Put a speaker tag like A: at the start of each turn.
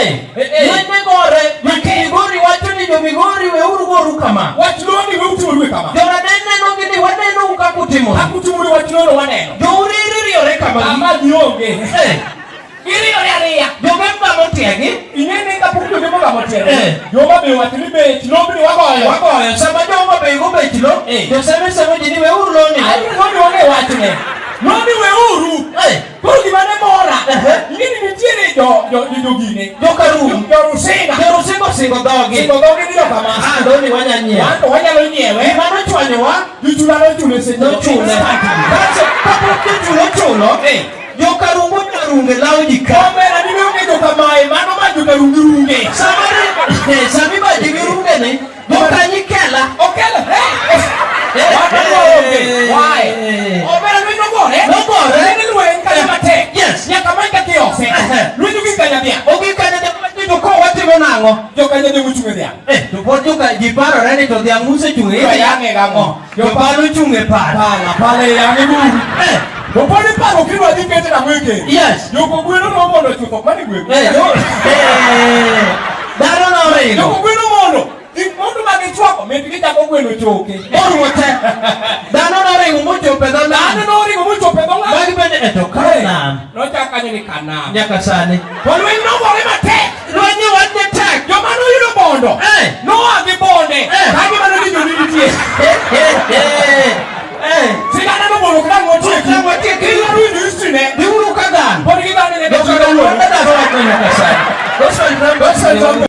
A: ne gore Migori wacho ni jo Migori we uru kama
B: wach loni we uturu kama
A: jona neno gini waneno kakutimo
B: akutumuri wach lono waneno
A: jo uririore kama
B: ama dionge iriore ariya
A: jo memba motiegi
B: inene ka pokto jo memba motiegi jo mabe watini be tilobni wagoyo
A: sama jo mabe go be tilo jo seme jini we uru loni
B: ai loni wone wachne loni we uru por gimane mora ngini nitiere jo gine
A: jo karum
B: jo rusingo
A: dogi
B: dio kama
A: loni wanyanyie
B: wanyalo nyiewe
A: mano chwanyowa
B: Juchulano chune se
A: no chune kaso kapok chulo jo karungo runge lawo jika
B: omera ni runge jo kamae mano ma jo karungi runge
A: sami ba ji runge ne jo kanyi kela
B: okela why omera ni nogore ni luen kaya mate
A: yes
B: nyaka manga kiose luen gi kanya dia
A: ogi kanya de jo ko watimo nango
B: jo kanya de muchunge dia
A: to pod jo ka ji paro reni to dia muse chunge
B: yange gamo
A: jo palo chunge
B: pale yange bu Opone paro kidwa dhi kete na weke.
A: Yes.
B: Yoko gweno no mondo chutho mani gweno.
A: Daro no ringo.
B: Yoko gweno mondo. Mondo magi chwako mendi gi chako gweno choke.
A: Oruo te. Dano no ringo mochope dho nam.
B: Dano no ringo mochope dho nam.
A: Magi bende eto kanam.
B: No chaka ni kanam.
A: Nyaka sani.
B: Lweny no gore matek.
A: Lweny wadne tek.
B: Joma no yudo bondo. No agi bonde. Kagi mano ni jodi nitie. Sigana no bono kran motie kila ruini istine
A: diuru kagan
B: podi gane ne
A: do kagan wanda da so nyaka sani